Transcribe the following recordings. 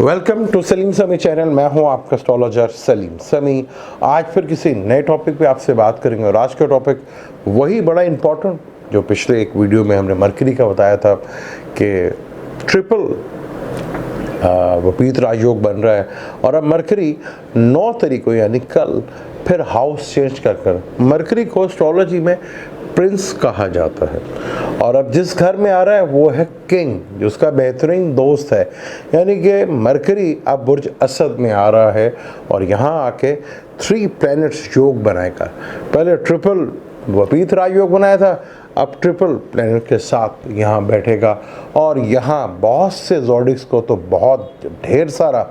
Welcome to Salim समी channel. मैं हूं आपका एस्ट्रोलॉजर सलीम समी। आज फिर किसी नए टॉपिक पे आपसे बात करेंगे और आज का टॉपिक वही बड़ा इम्पोर्टेंट जो पिछले एक वीडियो में हमने मरकरी का बताया था कि ट्रिपल विपरीत राजयोग बन रहा है और अब मरकरी 9 तारीख को यानी कल फिर हाउस चेंज कर मरकरी को एस्ट्रोलॉजी में प्रिंस कहा जाता है और अब जिस घर में आ रहा है वो है किंग, जो उसका बेहतरीन दोस्त है। यानी कि मरकरी अब बुर्ज असद में आ रहा है और यहाँ आके 3 प्लैनेट्स योग बनाएगा। पहले ट्रिपल विपरीत राजयोग बनाया था, अब ट्रिपल प्लैनेट के साथ यहाँ बैठेगा और यहाँ बहुत से ज़ोडिक्स को तो बहुत ढेर सारा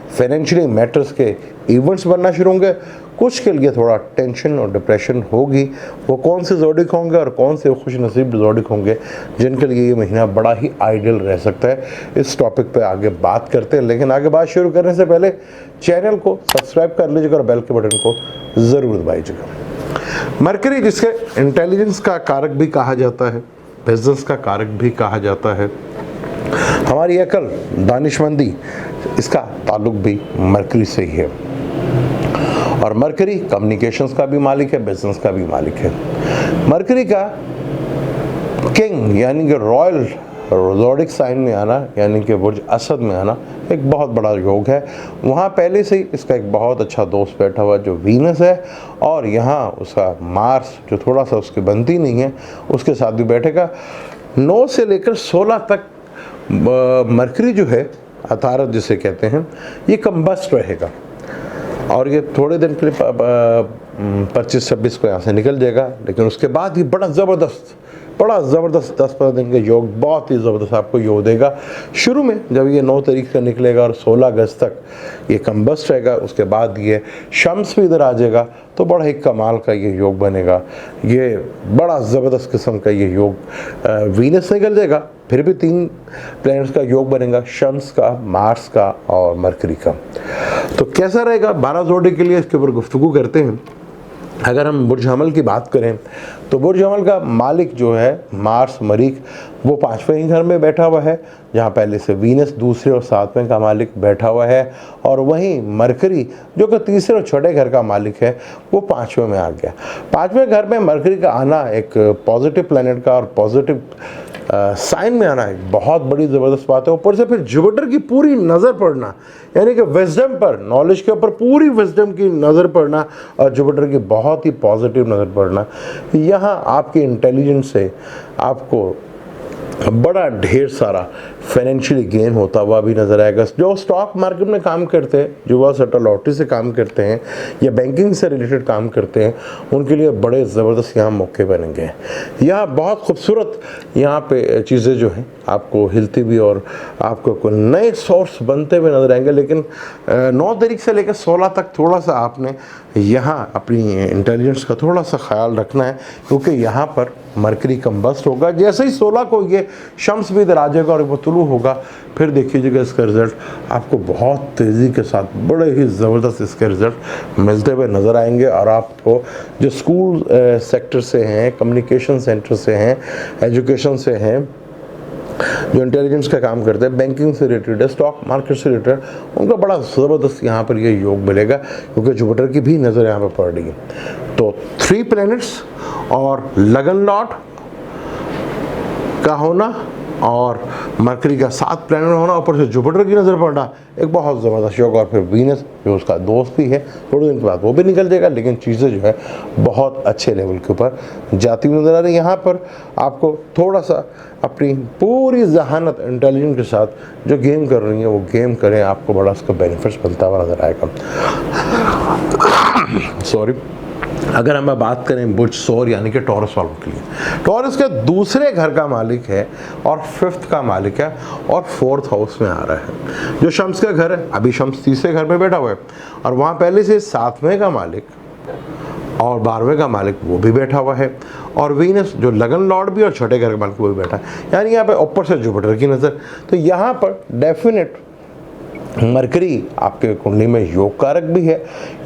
फाइनेंशियली मैटर्स के इवेंट्स बनना शुरू होंगे। कुछ के लिए थोड़ा टेंशन और डिप्रेशन होगी। वो कौन से ज़ोडिक होंगे और कौन से खुश नसीब ज़ोडिक होंगे जिनके लिए ये महीना बड़ा ही आइडियल रह सकता है, इस टॉपिक पे आगे बात करते हैं। लेकिन आगे बात शुरू करने से पहले चैनल को सब्सक्राइब कर लीजिएगा और बेल के बटन को ज़रूर दबाइएगा। मरकरी जिसके इंटेलिजेंस का कारक भी कहा जाता है, बिजनेस का कारक भी कहा जाता है, हमारी अकल, दानिशमंदी, इसका ताल्लुक भी मरकरी से ही है। और मरकरी कम्युनिकेशंस का भी मालिक है, बिजनेस का भी मालिक है। मरकरी का किंग यानी कि रॉयल ज़ोडिक साइन में आना यानी कि बुर्ज असद में आना एक बहुत बड़ा योग है। वहाँ पहले से ही इसका एक बहुत अच्छा दोस्त बैठा हुआ जो वीनस है और यहाँ उसका मार्स जो थोड़ा सा उसकी बनती नहीं है उसके साथ भी बैठेगा। 9 से लेकर 16 तक मरकरी जो है अतारत जिसे कहते हैं ये कम्बस्ट रहेगा और ये थोड़े दिन के लिए 25-26 को यहाँ से निकल जाएगा। लेकिन उसके बाद ये बड़ा ज़बरदस्त 10-15 दिन का योग बहुत ही ज़बरदस्त आपको योग देगा। शुरू में जब ये 9 तारीख का निकलेगा और 16 अगस्त तक ये कम्बस्ट रहेगा, उसके बाद ये शम्स भी इधर आ जाएगा तो बड़ा ही कमाल का ये योग बनेगा। ये बड़ा ज़बरदस्त किस्म का ये योग वीनस निकल जाएगा, फिर भी 3 प्लैनेट्स का योग बनेगा, शम्स का, मार्स का और मरकरी का। तो कैसा रहेगा 12 ज़ोडिक के लिए, इसके ऊपर गुफ्तगू करते हैं। अगर हम बुर्ज हमल की बात करें तो बुर्ज हमल का मालिक जो है मार्स मरीख वो 5वें ही घर में बैठा हुआ है, जहाँ पहले से वीनस दूसरे और 7वें का मालिक बैठा हुआ है और वहीं मरकरी जो कि तीसरे और छठे घर का मालिक है वो 5वें में आ गया। 5वें घर में मरकरी का आना एक पॉजिटिव प्लैनेट का और पॉजिटिव साइन में आना एक बहुत बड़ी ज़बरदस्त बात है। ऊपर से फिर जुपिटर की पूरी नज़र पड़ना यानी कि विजडम पर, नॉलेज के ऊपर पूरी विजडम की नज़र पड़ना और जुपिटर की बहुत ही पॉजिटिव नज़र पड़ना, यहाँ आपके इंटेलिजेंस से आपको बड़ा ढेर सारा फाइनेंशियली गेन होता हुआ भी नज़र आएगा। जो स्टॉक मार्केट में काम करते हैं, जो वह सट्टा लॉटरी से काम करते हैं या बैंकिंग से रिलेटेड काम करते हैं, उनके लिए बड़े ज़बरदस्त यहाँ मौके बनेंगे। यहाँ बहुत खूबसूरत यहाँ पे चीज़ें जो हैं आपको हिलती भी और आपको नए सोर्स बनते हुए नज़र आएंगे। लेकिन 9 तारीख से लेकर 16 तक थोड़ा सा आपने यहाँ अपनी इंटेलिजेंस का थोड़ा सा ख्याल रखना है, क्योंकि यहाँ पर मरकरी कम्बस्ट होगा। जैसे ही 16 को ये शम्स भी इधर आ जाएगा और वो तुलू होगा, फिर देखिएगा इसका रिज़ल्ट आपको बहुत तेज़ी के साथ बड़े ही ज़बरदस्त इसके रिज़ल्ट मिलते हुए नज़र आएंगे। और आपको जो स्कूल सेक्टर से हैं, कम्युनिकेशन सेंटर से हैं, एजुकेशन से हैं, जो इंटेलिजेंस का काम करते हैं, बैंकिंग से रिलेटेड है, स्टॉक मार्केट से रिलेटेड, उनका बड़ा ज़बरदस्त यहाँ पर ये योग मिलेगा क्योंकि जुपिटर की भी नज़र यहाँ पर पड़ रही है। तो 3 प्लैनेट्स और लगन लॉट का होना और मरकरी का 7 प्लैनेट होना, ऊपर से जुपिटर की नज़र पड़ना, एक बहुत ज़बरदस्त योग। और फिर वीनस जो उसका दोस्त भी है, थोड़े दिन के बाद वो भी निकल जाएगा। लेकिन चीज़ें जो है बहुत अच्छे लेवल के ऊपर जाती हुई नज़र आ रही है। यहाँ पर आपको थोड़ा सा अपनी पूरी जहानत इंटेलिजेंस के साथ जो गेम कर रही है वो गेम करें, आपको बड़ा उसका बेनिफिट्स मिलता हुआ नज़र आएगा। सॉरी, अगर हम बात करें बुर्ज सौर यानी कि टॉरस वालों के लिए, टॉरस के दूसरे घर का मालिक है और 5th का मालिक है और 4th हाउस में आ रहा है। जो शम्स का घर है, अभी शम्स तीसरे घर में बैठा हुआ है और वहाँ पहले से 7वें का मालिक और 12वें का मालिक वो भी बैठा हुआ है और वीनस जो लगन लॉर्ड भी और छठे घर का मालिक वो भी बैठा है। यानी यहाँ पे ऊपर से जुपिटर की नज़र, तो यहाँ पर डेफिनेट मरकरी आपके कुंडली में योग कारक भी है,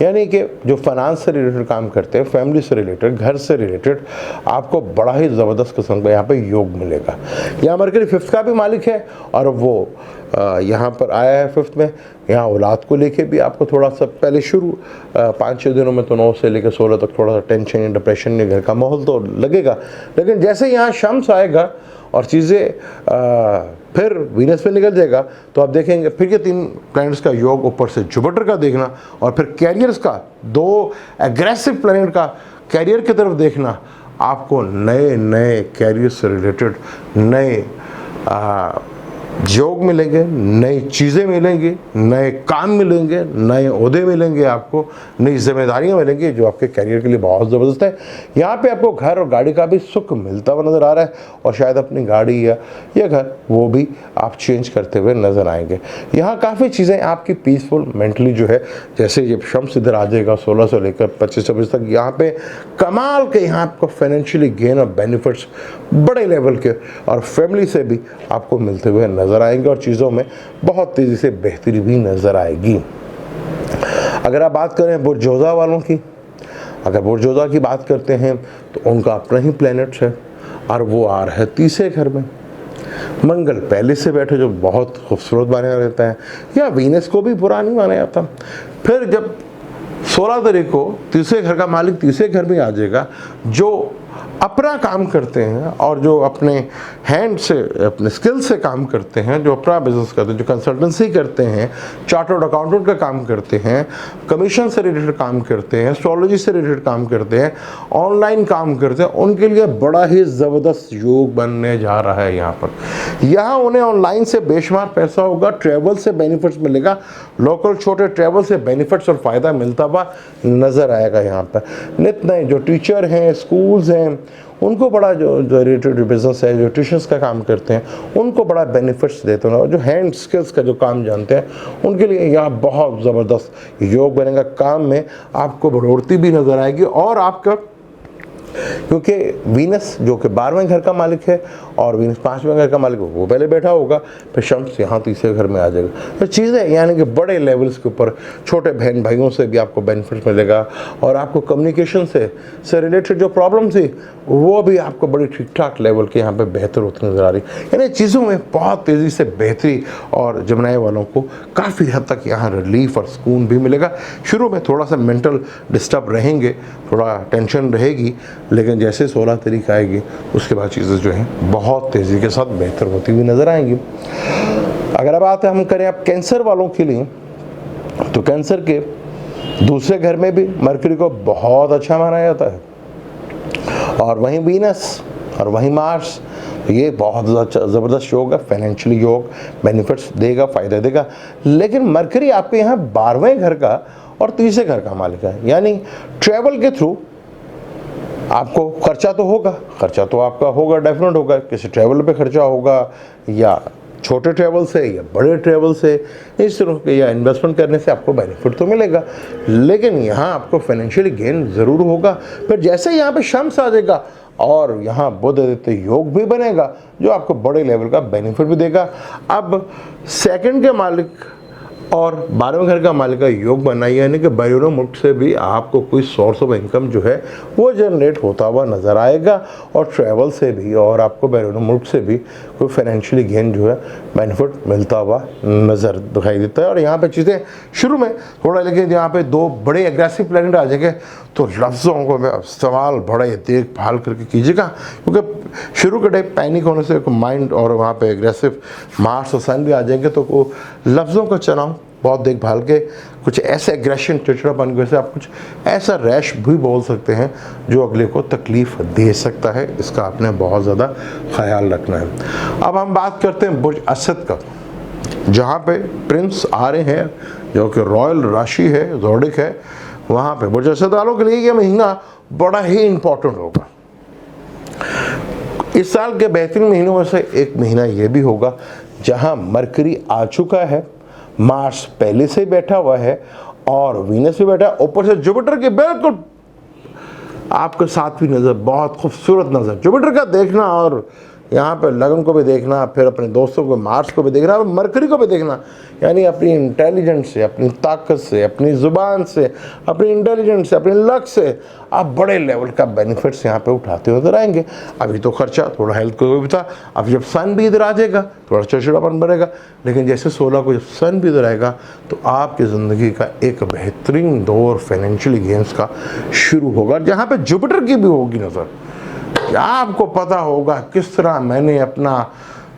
यानी कि जो फाइनेंस से रिलेटेड काम करते हैं, फैमिली से रिलेटेड, घर से रिलेटेड, आपको बड़ा ही ज़बरदस्त किस्म का यहाँ पे योग मिलेगा। यहाँ मरकरी 5th का भी मालिक है और वो यहाँ पर आया है 5th में। यहाँ औलाद को लेके भी आपको थोड़ा सा पहले शुरू 5-6 दिनों में तो 9 से लेकर 16 तक थोड़ा सा टेंशन या डिप्रेशन या घर का माहौल तो लगेगा, लेकिन जैसे यहाँ शम्स आएगा और चीज़ें फिर वीनस पे निकल जाएगा तो आप देखेंगे फिर ये 3 प्लैनेट्स का योग, ऊपर से जुपिटर का देखना और फिर कैरियर्स का 2 एग्रेसिव प्लैनेट का कैरियर की तरफ देखना, आपको नए नए कैरियर से रिलेटेड नए योग मिलेंगे, नई चीज़ें मिलेंगी, नए काम मिलेंगे, नए ओहदे मिलेंगे, आपको नई जिम्मेदारियां मिलेंगी जो आपके करियर के लिए बहुत ज़बरदस्त है। यहाँ पे आपको घर और गाड़ी का भी सुख मिलता हुआ नज़र आ रहा है और शायद अपनी गाड़ी या घर वो भी आप चेंज करते हुए नज़र आएंगे। यहाँ काफ़ी चीज़ें आपकी पीसफुल मेंटली जो है, जैसे जब शम्स इधर आ जाएगा 16 से लेकर 25-26 तक, यहाँ पे कमाल के यहाँ आपको फाइनेंशियली गेन और बेनिफिट्स बड़े लेवल के और फैमिली से भी आपको मिलते हुए नज़र आएंगे और चीज़ों में बहुत तेज़ी से बेहतरी भी नज़र आएगी। अगर आप बात करें बुर्जोज़ा वालों की, अगर बुर्जोज़ा की बात करते हैं तो उनका अपना ही प्लैनेट है और वो आ रहा है 30वें घर में। मंगल पहले से बैठे जो बहुत खूबसूरत माना रहता है, या वीनस को भी बुरा नहीं माना जाता। फिर जब 16 तारीख को 30वें घर का मालिक 30वें घर में आ जाएगा, जो अपना काम करते हैं और जो अपने हैंड से अपने स्किल से काम करते हैं, जो अपना बिजनेस करते हैं, जो कंसल्टेंसी करते हैं, चार्टर्ड अकाउंटेंट का काम करते हैं, कमीशन से रिलेटेड काम करते हैं, एस्ट्रोलॉजी से रिलेटेड काम करते हैं, ऑनलाइन काम करते हैं, उनके लिए बड़ा ही ज़बरदस्त योग बनने जा रहा है। यहाँ उन्हें ऑनलाइन से बेशुमार पैसा होगा, ट्रैवल से बेनिफिट्स मिलेगा, लोकल छोटे ट्रैवल से बेनिफिट्स और फ़ायदा मिलता हुआ नज़र आएगा। यहाँ पर नित नए जो टीचर हैं, स्कूल्स हैं, उनको बड़ा जो रिलेटेड बिजनेस है, जो ट्यूशन्स का काम करते हैं, उनको बड़ा बेनिफिट्स देते हैं। और जो हैंड स्किल्स का जो काम जानते हैं उनके लिए यहाँ बहुत ज़बरदस्त योग बनेगा। काम में आपको बढ़ोतरी भी नज़र आएगी और आपका, क्योंकि वीनस जो कि 12वें घर का मालिक है और वीनस 5वें घर का मालिक है, वो पहले बैठा होगा, फिर शम्स यहाँ 30वें घर में आ जाएगा। तो चीज़ें यानी कि बड़े लेवल्स के ऊपर छोटे बहन भाइयों से भी आपको बेनिफिट मिलेगा और आपको कम्युनिकेशन से रिलेटेड जो प्रॉब्लम थी वो भी आपको बड़ी ठीक ठाक लेवल के यहाँ पे बेहतर होती नज़र आ रही। यानी चीज़ों में बहुत तेज़ी से बेहतरी और जमनाए वालों को काफ़ी हद तक यहाँ रिलीफ और सुकून भी मिलेगा। शुरू में थोड़ा सा मेंटल डिस्टर्ब रहेंगे, थोड़ा टेंशन रहेगी, लेकिन जैसे 16 तारीख आएगी उसके बाद चीज़ें जो हैं बहुत तेज़ी के साथ बेहतर होती हुई नज़र आएंगी। अगर अब बात हम करें आप कैंसर वालों के लिए, तो कैंसर के दूसरे घर में भी मरकरी को बहुत अच्छा माना जाता है और वहीं वीनस और वहीं मार्स, ये बहुत ज़बरदस्त योग है, फाइनेंशियली योग बेनिफिट्स देगा, फ़ायदा देगा। लेकिन मरकरी आपके यहाँ 12वें घर का और 30वें घर का मालिक है, यानी ट्रैवल के थ्रू आपको खर्चा तो होगा, खर्चा तो आपका होगा, डेफिनेट होगा, किसी ट्रैवल पे खर्चा होगा या छोटे ट्रैवल से या बड़े ट्रैवल से, इस तरह के या इन्वेस्टमेंट करने से आपको बेनिफिट तो मिलेगा, लेकिन यहाँ आपको फाइनेंशियली गेन ज़रूर होगा। फिर जैसे यहाँ पे शम्स आ जाएगा और यहाँ बुध आदित्य योग भी बनेगा जो आपको बड़े लेवल का बेनिफिट भी देगा। अब सेकंड के मालिक और 12वें घर का मालिक का योग बनाई, यानी कि बैरून मुल्क से भी आपको कोई सोर्स ऑफ इनकम जो है वो जनरेट होता हुआ नज़र आएगा और ट्रैवल से भी और आपको बैरून मुल्क से भी कोई फाइनेंशियली गेन जो है बेनिफिट मिलता हुआ नज़र दिखाई देता है। और यहाँ पे चीज़ें शुरू में थोड़ा, लेकिन यहाँ पे 2 बड़े एग्रेसिव प्लैनेट आ जाएंगे तो लफ्ज़ों को इस्तेमाल बड़े देखभाल करके कीजिएगा, क्योंकि शुरू के टाइम पैनिक होने से माइंड और वहाँ पे एग्रेसिव मार्स और सन भी आ जाएंगे, तो वो लफ्ज़ों का चुनाव बहुत देखभाल के, कुछ ऐसे एग्रेशन चिड़चिड़ापन के से आप कुछ ऐसा रैश भी बोल सकते हैं जो अगले को तकलीफ़ दे सकता है, इसका आपने बहुत ज़्यादा ख्याल रखना है। अब हम बात करते हैं बुर्ज असद का, जहाँ पे प्रिंस आ रहे हैं जो कि रॉयल राशि है, ज़ोडिक है, वहाँ पे बुर्ज असद वालों के लिए ये महीना बड़ा ही इम्पोर्टेंट होगा। इस साल के बेहतरीन महीनों में से एक महीना ये भी होगा जहाँ मरकरी आ चुका है, मार्स पहले से बैठा हुआ है और वीनस भी बैठा है, ऊपर से जुपिटर के बिल्कुल आपके साथ भी नज़र, बहुत खूबसूरत नज़र। जुपिटर का देखना और यहाँ पे लगन को भी देखना, फिर अपने दोस्तों को, मार्स को भी देखना, मरकरी को भी देखना, यानी अपनी इंटेलिजेंस से, अपनी ताकत से, अपनी ज़ुबान से, अपनी इंटेलिजेंस से, अपनी लक से आप बड़े लेवल का बेनिफिट्स यहाँ पे उठाते नजर आएंगे। अभी तो खर्चा थोड़ा हेल्थ को भी था, अब जब सन भी इधर आ जाएगा थोड़ा चिड़चिड़ापन बढ़ेगा, लेकिन जैसे 16 को जब सन भी इधर आएगा तो आपकी ज़िंदगी का एक बेहतरीन दौर फाइनेंशियली गेम्स का शुरू होगा, जहाँ पे जुपिटर की भी होगी नज़र। आपको पता होगा किस तरह मैंने अपना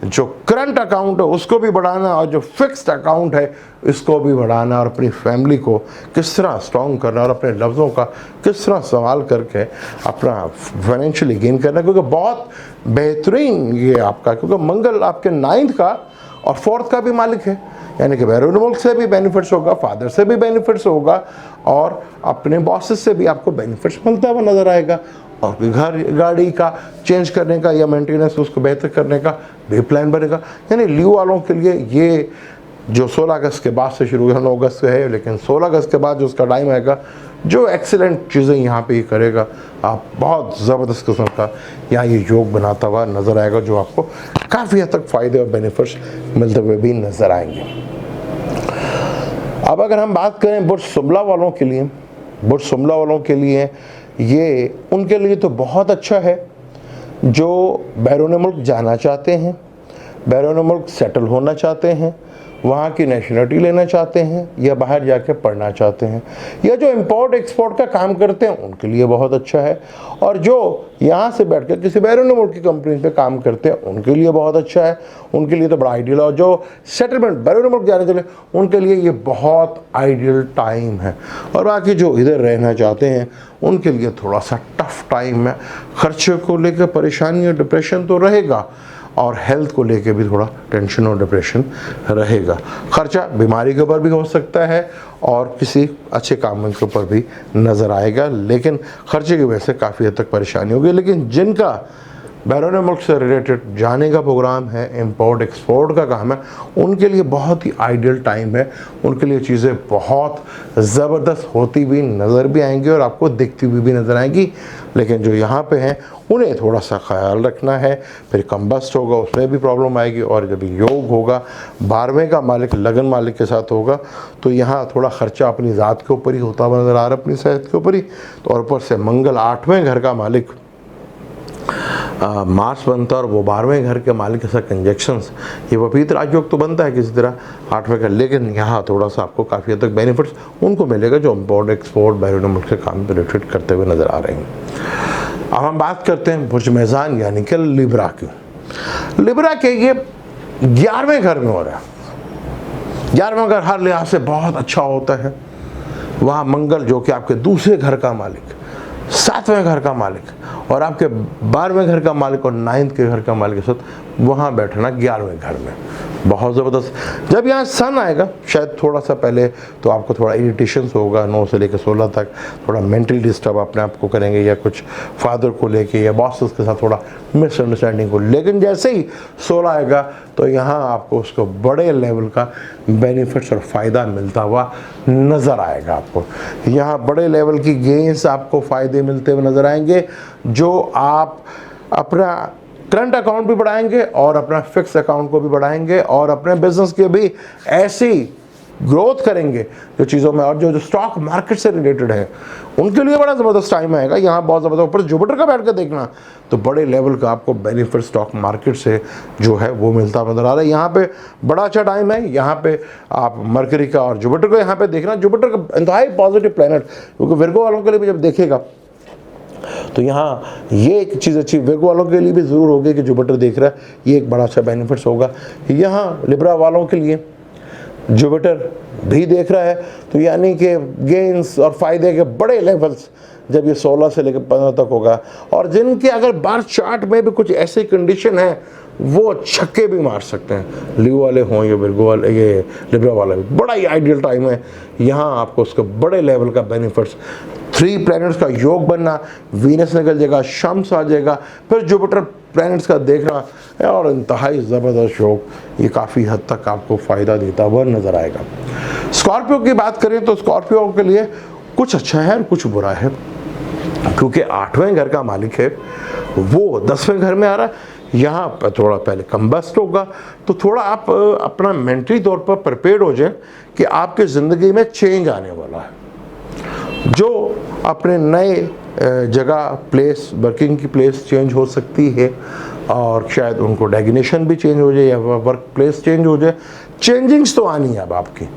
जो करंट अकाउंट है उसको भी बढ़ाना और जो फिक्स्ड अकाउंट है इसको भी बढ़ाना, और अपनी फैमिली को किस तरह स्ट्रॉन्ग करना और अपने लफ्ज़ों का किस तरह संभाल करके अपना फाइनेंशियली गेन करना, क्योंकि बहुत बेहतरीन ये आपका, क्योंकि मंगल आपके 9th का और 4th का भी मालिक है, यानी कि बैरून मुल्क से भी बेनिफिट्स होगा, फादर से भी बेनिफिट्स होगा, और अपने बॉसेस से भी आपको बेनिफिट्स मिलता हुआ नज़र आएगा। और घर गाड़ी का चेंज करने का या मेंटेनेंस उसको बेहतर करने का भी प्लान बनेगा। यानी लीव वालों के लिए ये जो 16 अगस्त के बाद से शुरू हुआ, 9 अगस्त से है, लेकिन 16 अगस्त के बाद जो उसका टाइम आएगा, जो एक्सीलेंट चीज़ें यहाँ पे ये करेगा, आप बहुत ज़बरदस्त किस्म का यहाँ ये योग बनाता हुआ नज़र आएगा, जो आपको काफ़ी हद तक फ़ायदे और बेनिफिट्स मिलते हुए भी नज़र आएंगे। अब अगर हम बात करें बुर्ज शुमला वालों के लिए, बुर्ज शुमला वालों के लिए ये उनके लिए तो बहुत अच्छा है जो बैरून मुल्क जाना चाहते हैं, बैरून मुल्क सेटल होना चाहते हैं, वहाँ की नेशनलिटी लेना चाहते हैं, या बाहर जाके पढ़ना चाहते हैं, या जो इंपोर्ट एक्सपोर्ट का काम करते हैं उनके लिए बहुत अच्छा है, और जो यहाँ से बैठकर किसी बैरून मुल्क की कंपनी पे काम करते हैं उनके लिए बहुत अच्छा है, उनके लिए तो बड़ा आइडियल है। और जो सेटलमेंट बैरून मुल्क जाने के लिए उनके लिए ये बहुत आइडियल टाइम है। और बाकी जो इधर रहना चाहते हैं उनके लिए थोड़ा सा टफ टाइम है, खर्चे को लेकर परेशानी और डिप्रेशन तो रहेगा, और हेल्थ को लेके भी थोड़ा टेंशन और डिप्रेशन रहेगा। खर्चा बीमारी के ऊपर भी हो सकता है और किसी अच्छे काम के ऊपर भी नज़र आएगा, लेकिन खर्चे की वजह से काफ़ी हद तक परेशानी होगी। लेकिन जिनका बैरून मुल्क से रिलेटेड जाने का प्रोग्राम है, इंपोर्ट एक्सपोर्ट का काम है, उनके लिए बहुत ही आइडियल टाइम है, उनके लिए चीज़ें बहुत ज़बरदस्त होती हुई नज़र भी आएंगी और आपको दिखती हुई भी नज़र आएंगी। लेकिन जो यहाँ पे हैं उन्हें थोड़ा सा ख्याल रखना है, फिर कम्बस्ट होगा उसमें भी प्रॉब्लम आएगी, और जब योग होगा 12वें का मालिक लगन मालिक के साथ होगा तो यहाँ थोड़ा ख़र्चा अपनी ज़ात के ऊपर ही होता हुआ नज़र आ रहा है, अपनी सेहत के ऊपर ही। तो और ऊपर से मंगल 8वें घर का मालिक मार्स बनता है, और वो 12वें घर के मालिक के साथ कंजक्शंस, ये वपीत राजयोग तो बनता है किसी तरह 8वें का, लेकिन यहाँ थोड़ा सा आपको काफ़ी हद तक बेनिफिट्स उनको मिलेगा जो इम्पोर्ट एक्सपोर्ट बैरून मुल्क से काम रिलेटेड करते हुए नज़र आ रहे हैं। अब हम बात करते हैं बुर्ज मेज़ान यानी कि लिब्रा की। लिब्रा के ये 11वें घर में हो रहा है। 11वां घर हर लिहाज से बहुत अच्छा होता है। वहाँ मंगल जो कि आपके दूसरे घर का मालिक, 7वें घर का मालिक और आपके 12वें घर का मालिक और 9th के घर का मालिक के साथ वहाँ बैठना 11वें घर में, बहुत ज़बरदस्त। जब यहाँ सन आएगा शायद थोड़ा सा पहले तो आपको थोड़ा इरिटेशंस होगा, 9 से लेकर 16 तक थोड़ा मेंटली डिस्टर्ब अपने आप को करेंगे, या कुछ फादर को लेके या बॉसेस के साथ थोड़ा मिसअंडरस्टैंडिंग को। लेकिन जैसे ही 16 आएगा तो यहाँ आपको उसको बड़े लेवल का बेनिफिट्स और फ़ायदा मिलता हुआ नज़र आएगा। आपको यहाँ बड़े लेवल की गेंस आपको फ़ायदे मिलते हुए नज़र आएंगे, जो आप अपना करंट अकाउंट भी बढ़ाएंगे और अपना फिक्स अकाउंट को भी बढ़ाएंगे और अपने बिजनेस के भी ऐसी ग्रोथ करेंगे जो चीज़ों में, और जो स्टॉक मार्केट से रिलेटेड है उनके लिए बड़ा ज़बरदस्त टाइम आएगा। यहाँ बहुत ज़बरदस्त, ऊपर जुपिटर का बैठ कर देखना तो बड़े लेवल का आपको बेनिफिट स्टॉक मार्केट से जो है वो मिलता नज़र आ रहा है। यहाँ पे बड़ा अच्छा टाइम है। यहाँ पे आप मरकरी का और जुपिटर को यहाँ पे देखना, जुपिटर का इंतहाई पॉजिटिव प्लैनेट, क्योंकि विर्गो वालों के लिए भी जब देखेगा तो यहाँ ये एक चीज़ अच्छी विर्गो वालों के लिए भी ज़रूर होगी कि जुपिटर देख रहा है, ये एक बड़ा अच्छा बेनिफिट्स होगा। यहाँ लिब्रा वालों के लिए जुपिटर भी देख रहा है, तो यानी कि गेंस और फ़ायदे के बड़े लेवल्स जब ये 16 से लेकर 15 तक होगा। और जिनके अगर बर्थ चार्ट में भी कुछ ऐसी कंडीशन है वो छक्के भी मार सकते हैं, लीव वाले हों या विर्गो वाले, ये लिब्रा वाले भी बड़ा ही आइडियल टाइम है। यहाँ आपको उसके बड़े लेवल का बेनिफिट्स, 3 प्लैनेट्स का योग बनना, वीनस निकल जाएगा, शम्स आ जाएगा, फिर जुपिटर प्लैनेट्स का देखना और इंतहाई ज़बरदस्त योग, ये काफ़ी हद तक आपको फ़ायदा देता हुआ नज़र आएगा। स्कॉर्पियो की बात करें तो स्कॉर्पियो के लिए कुछ अच्छा है और कुछ बुरा है, क्योंकि 8वें घर का मालिक है वो 10वें घर में आ रहा है। यहाँ पर थोड़ा पहले कम्बस्ट होगा, तो थोड़ा आप अपना मेंटली तौर पर प्रिपेयर्ड हो जाए कि आपके ज़िंदगी में चेंज आने वाला है। जो अपने नए जगह प्लेस, वर्किंग की प्लेस चेंज हो सकती है, और शायद उनको डेजिग्नेशन भी चेंज हो जाए या वर्क प्लेस चेंज हो जाए। चेंजिंग्स तो आनी है अब आपकी,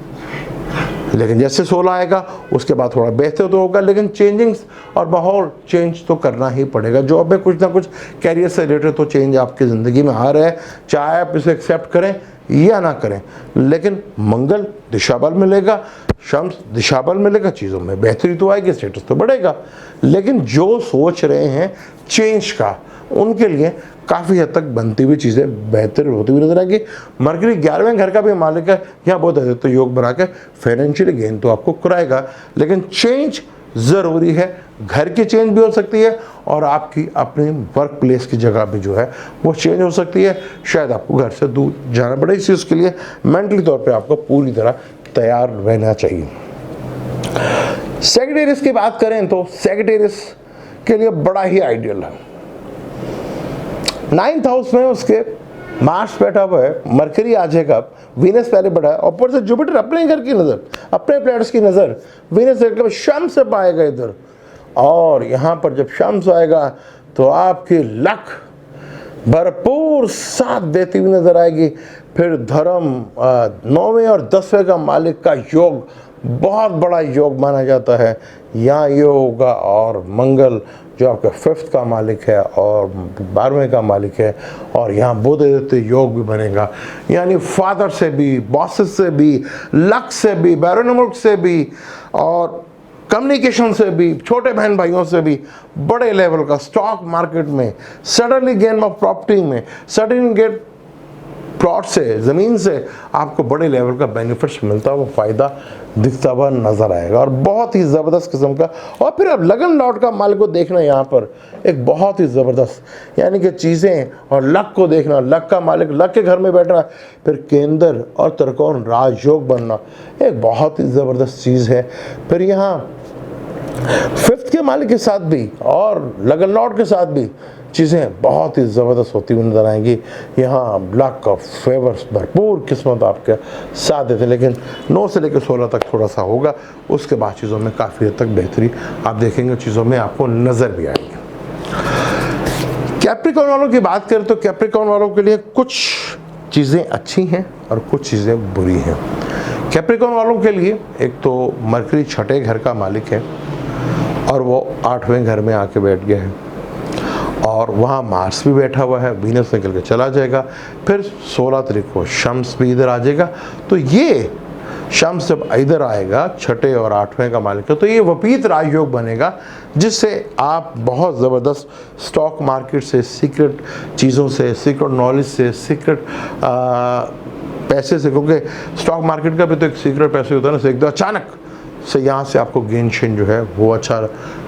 लेकिन जैसे 16 आएगा उसके बाद थोड़ा बेहतर तो होगा, लेकिन चेंजिंग्स और माहौल चेंज तो करना ही पड़ेगा। जॉब में कुछ ना कुछ कैरियर से रिलेटेड तो चेंज आपकी ज़िंदगी में आ रहा है, चाहे आप इसे एक्सेप्ट करें या ना करें। लेकिन मंगल दिशा बल मिलेगा, शम्स दिशा बल मिलेगा, चीज़ों में बेहतरी तो आएगी, स्टेटस तो बढ़ेगा। लेकिन जो सोच रहे हैं चेंज का, उनके लिए काफ़ी हद तक बनती हुई चीज़ें बेहतर होती हुई नजर आएगी। मरकरी 11वें घर का भी मालिक है, यहाँ बहुत अधिक तो योग बना के फाइनेंशियल गेन तो आपको कराएगा, लेकिन चेंज ज़रूरी है। घर की चेंज भी हो सकती है और आपकी अपनी वर्क प्लेस की जगह भी जो है वो चेंज हो सकती है। शायद आपको घर से दूर जाना पड़े, इसी उसके लिए मेंटली तौर पे आपको पूरी तरह तैयार रहना चाहिए। सेक्रेटेरियस की बात करें तो सेक्रेटेरियस के लिए बड़ा ही आइडियल है। 9th हाउस में उसके मार्स बैठा हुआ है, मरकरी आ जाएगा, वीनस पहले बढ़ा है, ऊपर से जुपिटर अपने घर की नज़र, अपने प्लैनेट्स की नज़र वीनस से शम्स से पाएगा इधर। और यहाँ पर जब शम्स आएगा तो आपकी लक भरपूर साथ देती हुई नजर आएगी। फिर धर्म 9वें और 10वें का मालिक का योग बहुत बड़ा योग माना जाता है। यहाँ ये होगा, और मंगल जो आपका 5th का मालिक है और 12वें का मालिक है, और यहाँ बुध योग भी बनेगा। यानी फादर से भी, बॉसेस से भी, लक से भी, बैरोनोमिक से भी, और कम्युनिकेशन से भी, छोटे बहन भाइयों से भी बड़े लेवल का स्टॉक मार्केट में, सडनली गेन ऑफ प्रॉपर्टी में, सडनली गेट प्लॉट से, ज़मीन से आपको बड़े लेवल का बेनिफिट्स मिलता है, वो फ़ायदा दिखता हुआ नज़र आएगा, और बहुत ही ज़बरदस्त किस्म का। और फिर अब लगन लॉट का माल को देखना, यहाँ पर एक बहुत ही ज़बरदस्त, यानी कि चीज़ें और लक को देखना, लक का मालिक लक के घर में बैठना, फिर केंद्र और त्रिकोण राजयोग बनना, एक बहुत ही ज़बरदस्त चीज़ है। फिर यहाँ 5th के मालिक के साथ भी और लगन लॉट के साथ भी चीज़ें बहुत ही ज़बरदस्त होती हुई नजर आएंगी। यहाँ लक का फेवर्स भरपूर किस्मत आपके साथ देते हैं, लेकिन 9 से लेकर 16 तक थोड़ा सा होगा, उसके बाद चीज़ों में काफ़ी हद तक बेहतरी आप देखेंगे, चीज़ों में आपको नज़र भी आएगी। कैप्रिकॉर्न वालों की बात करें तो कैप्रिकॉर्न वालों के लिए कुछ चीज़ें अच्छी हैं और कुछ चीज़ें बुरी हैं। कैप्रिकॉर्न वालों के लिए एक तो मरकरी 6ठे घर का मालिक है और वो 8वें घर में आके बैठ गया है, और वहाँ मार्स भी बैठा हुआ है, वीनस निकल के चला जाएगा। फिर 16 तारीख को शम्स भी इधर आ जाएगा। तो ये शम्स जब इधर आएगा, 6ठे और 8वें का मालिक है, तो ये विपरीत राजयोग बनेगा, जिससे आप बहुत ज़बरदस्त स्टॉक मार्केट से, सीक्रेट चीज़ों से, सीक्रेट नॉलेज से, सीक्रेट पैसे से, क्योंकि स्टॉक मार्केट का भी तो एक सीक्रेट पैसे होता है ना, एकदम अचानक से यहाँ से आपको गेन शेन जो है वो अच्छा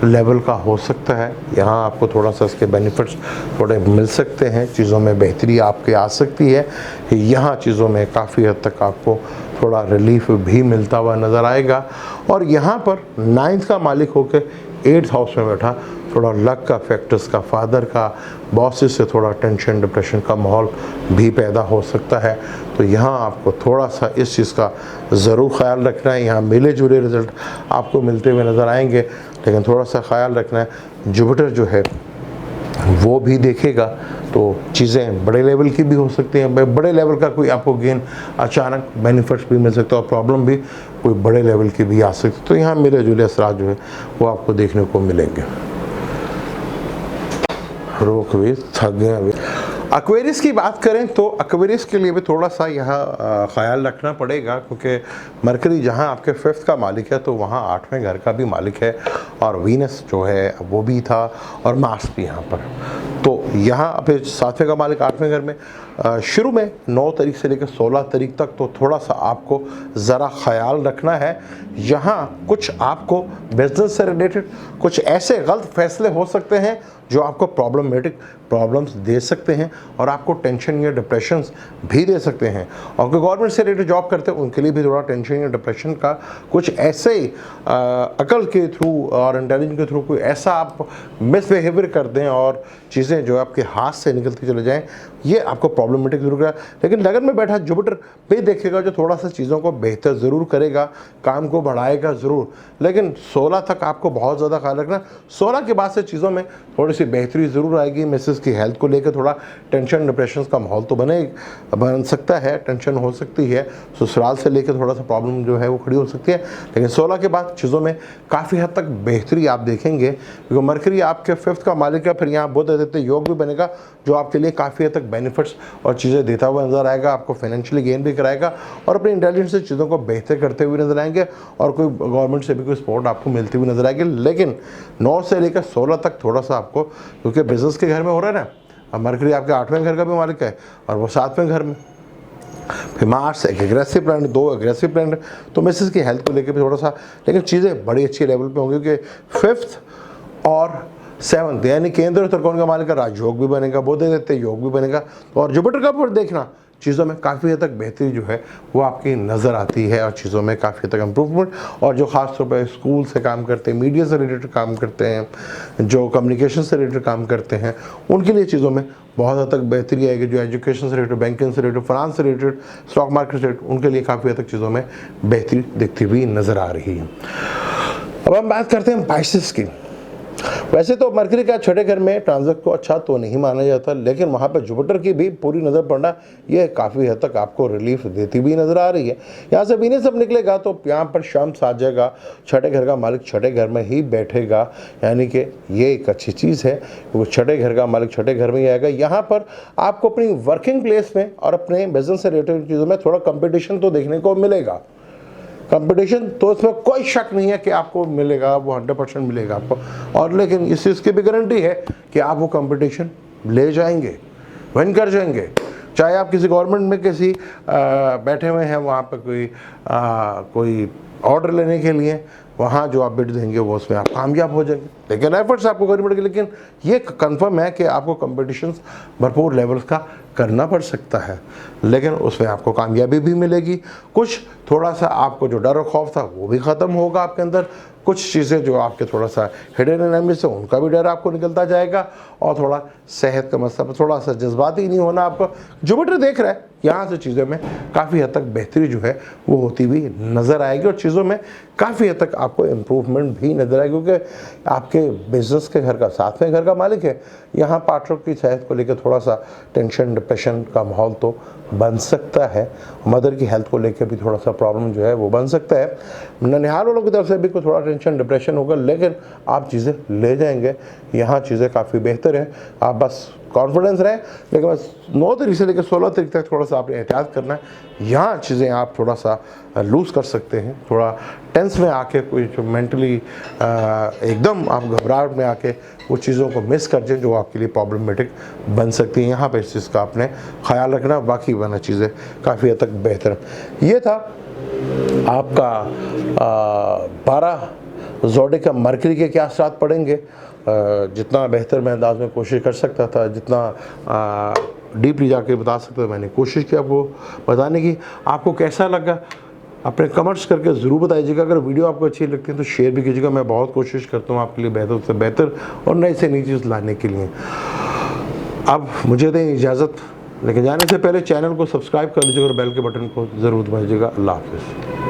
लेवल का हो सकता है। यहाँ आपको थोड़ा सा इसके बेनिफिट्स थोड़े मिल सकते हैं, चीज़ों में बेहतरी आपके आ सकती है। यहाँ चीज़ों में काफ़ी हद तक आपको थोड़ा रिलीफ भी मिलता हुआ नज़र आएगा। और यहाँ पर 9th का मालिक होकर 8th हाउस में बैठा, थोड़ा लक का फैक्टर्स का, फादर का, बॉसेस से थोड़ा टेंशन डिप्रेशन का माहौल भी पैदा हो सकता है। तो यहाँ आपको थोड़ा सा इस चीज़ का ज़रूर ख्याल रखना है। यहाँ मिले जुले रिज़ल्ट आपको मिलते हुए नज़र आएंगे, लेकिन थोड़ा सा ख्याल रखना है, जुपिटर जो है वो भी देखेगा, तो चीज़ें बड़े लेवल की भी हो सकती हैं। बड़े लेवल का कोई आपको गेन, अचानक बेनिफिट्स भी मिल सकता है, और प्रॉब्लम भी कोई बड़े लेवल की भी आ सकती है। तो यहाँ मिले जुले असरात जो है वो आपको देखने को मिलेंगे। रोक भी थक गए अभी। एक्वेरियस की बात करें तो एक्वेरियस के लिए भी थोड़ा सा यहाँ ख्याल रखना पड़ेगा, क्योंकि मरकरी जहाँ आपके 5th का मालिक है तो वहाँ 8वें घर का भी मालिक है, और वीनस जो है वो भी था, और मार्स भी यहाँ पर। तो यहाँ फिर 7वें का मालिक 8वें घर में, शुरू में 9 तारीख से लेकर 16 तारीख तक तो थोड़ा सा आपको ज़रा ख्याल रखना है। यहाँ कुछ आपको बिजनेस से रिलेटेड कुछ ऐसे गलत फैसले हो सकते हैं जो आपको प्रॉब्लम्स दे सकते हैं और आपको टेंशन या डिप्रेशंस भी दे सकते हैं। और कोई गवर्नमेंट से रिलेटेड जॉब करते हैं उनके लिए भी थोड़ा टेंशन या डिप्रेशन का कुछ ऐसे अकल के थ्रू और इंटेलिजेंस के थ्रू कोई ऐसा आप मिसबिहेवियर कर दें और चीज़ें जो आपके हाथ से निकलती चले जाएँ, ये आपको प्रॉब्लमेटिक जरूर करेगा। लेकिन लगन में बैठा जुपिटर भी देखेगा जो थोड़ा सा चीज़ों को बेहतर ज़रूर करेगा, काम को बढ़ाएगा ज़रूर। लेकिन 16 तक आपको बहुत ज़्यादा ख्याल रखना, 16 के बाद से चीज़ों में थोड़ी सी बेहतरी ज़रूर आएगी। मिसेस की हेल्थ को लेकर थोड़ा टेंशन डिप्रेशन का माहौल तो बन सकता है, टेंशन हो सकती है, ससुराल से लेकर थोड़ा सा प्रॉब्लम जो है वो खड़ी हो सकती है। लेकिन 16 के बाद चीज़ों में काफ़ी हद तक बेहतरी आप देखेंगे, क्योंकि मरकरी आपके 5th का मालिक है। फिर यहाँ बुध आदित्य योग भी बनेगा जो आपके लिए काफ़ी हद तक बेनिफिट्स और चीज़ें देता हुआ नजर आएगा, आपको फाइनेंशियली गेन भी कराएगा और अपनी इंटेलिजेंस से चीज़ों को बेहतर करते हुए नजर आएंगे और कोई गवर्नमेंट से भी कोई सपोर्ट आपको मिलती हुई नजर आएगी। लेकिन 9 से लेकर 16 तक थोड़ा सा आपको, क्योंकि बिजनेस के घर में हो रहा है ना, अब मरकरी आपके 8वें घर का भी मालिक है और वो 7वें घर में। फिर मार्स एक एग्रेसिव प्लानट, 2 एग्रेसिव प्लानट, तो मिसेस की हेल्थ को लेकर भी थोड़ा सा, लेकिन चीज़ें बड़ी अच्छी लेवल पे होंगी क्योंकि 5th और 7th यानी केंद्र और त्रिकोण का मालिक का राजयोग भी बनेगा, बुध आदित्य योग भी बनेगा। और जुपिटर का पर देखना चीज़ों में काफ़ी हद तक बेहतरी जो है वो आपकी नज़र आती है और चीज़ों में काफ़ी हद तक इम्प्रूवमेंट। और जो ख़ास तौर पर स्कूल से काम करते हैं, मीडिया से रिलेटेड काम करते हैं, जो कम्युनिकेशन से रिलेटेड काम करते हैं, उनके लिए चीज़ों में बहुत हद तक बेहतरी आएगी। जो एजुकेशन से रिलेटेड, बैंकिंग से रिलेटेड, फाइनेंस से रिलेटेड, स्टॉक मार्केट से रिलेटेड, उनके लिए काफ़ी हद तक चीज़ों में बेहतरी दिखती हुई नज़र आ रही है। अब हम बात करते हैं पाइसेस की। वैसे तो मरकरी का छठे घर में ट्रांजिट को अच्छा तो नहीं माना जाता, लेकिन वहाँ पर जुपिटर की भी पूरी नज़र पड़ना ये काफ़ी हद तक आपको रिलीफ देती भी नज़र आ रही है। यहाँ से वीनस सब निकलेगा तो यहाँ पर शम्स आ जाएगा, छठे घर का मालिक छठे घर में ही बैठेगा, यानी कि ये एक अच्छी चीज़ है क्योंकि छठे घर का मालिक छठे घर में ही आएगा। यहाँ पर आपको अपनी वर्किंग प्लेस में और अपने बिजनेस से रिलेटेड चीज़ों में थोड़ा कंपटीशन तो देखने को मिलेगा। कंपटीशन तो इसमें कोई शक नहीं है कि आपको मिलेगा, वो 100% मिलेगा आपको। और लेकिन इस चीज़ की भी गारंटी है कि आप वो कंपटीशन ले जाएंगे, विन कर जाएंगे। चाहे आप किसी गवर्नमेंट में किसी बैठे हुए हैं वहाँ पर कोई ऑर्डर लेने के लिए, वहाँ जो आप बिड देंगे वो उसमें आप कामयाब हो जाएंगे। लेकिन एफर्ट्स आपको करनी पड़ेगी। लेकिन ये कंफर्म है कि आपको कंपटीशन भरपूर लेवल्स का करना पड़ सकता है, लेकिन उसमें आपको कामयाबी भी मिलेगी। कुछ थोड़ा सा आपको जो डर और खौफ था वो भी ख़त्म होगा आपके अंदर। कुछ चीज़ें जो आपके थोड़ा सा हिडन एनिमीज है उनका भी डर आपको निकलता जाएगा और थोड़ा सेहत का मसला, थोड़ा सा जज्बाती नहीं होना आपको। जुपिटर देख रहा है यहाँ से चीज़ों में काफ़ी हद तक बेहतरी जो है वो होती हुई नज़र आएगी और चीज़ों में काफ़ी हद तक आपको इम्प्रूवमेंट भी नज़र आएगी, क्योंकि आपके बिजनेस के घर का 7वें घर का मालिक है। यहाँ पार्टनर की सेहत को लेकर थोड़ा सा टेंशन डिप्रेशन का माहौल तो बन सकता है। मदर की हेल्थ को लेकर भी थोड़ा सा प्रॉब्लम जो है वो बन सकता है। ननिहाल वालों की तरफ से भी कोई थोड़ा टेंशन डिप्रेशन होगा, लेकिन आप चीज़ें ले जाएंगे। यहाँ चीज़ें काफ़ी बेहतर हैं, आप बस कॉन्फिडेंस रहें। लेकिन बस 9 तारीख से लेकर 16 तारीख तक थोड़ा सा आपने एहतियात करना है। यहाँ चीज़ें आप थोड़ा सा लूज़ कर सकते हैं, थोड़ा टेंस में आके, कोई जो मेंटली एकदम आप घबराहट में आके वो चीज़ों को मिस कर जाए जो आपके लिए प्रॉब्लमेटिक बन सकती हैं। यहाँ पर इस चीज़ का आपने ख्याल रखना, बाकी वरना चीज़ें काफ़ी हद तक बेहतर। ये था आपका 12 ज़ोडिक का मरकरी के क्या असरात पड़ेंगे। जितना बेहतर मैं अंदाज में कोशिश कर सकता था, जितना डीपली जाके बता सकता था, मैंने कोशिश की आपको बताने की। आपको कैसा लगा अपने कमेंट्स करके ज़रूर बताइएगा। अगर वीडियो आपको अच्छी लगती है तो शेयर भी कीजिएगा। मैं बहुत कोशिश करता हूँ आपके लिए बेहतर से बेहतर और नई से नई चीज़ लाने के लिए। अब मुझे दें इजाज़त, लेकिन जाने से पहले चैनल को सब्सक्राइब कर लीजिएगा और बेल के बटन को ज़रूर दबाइएगा। अल्लाह हाफ़िज़।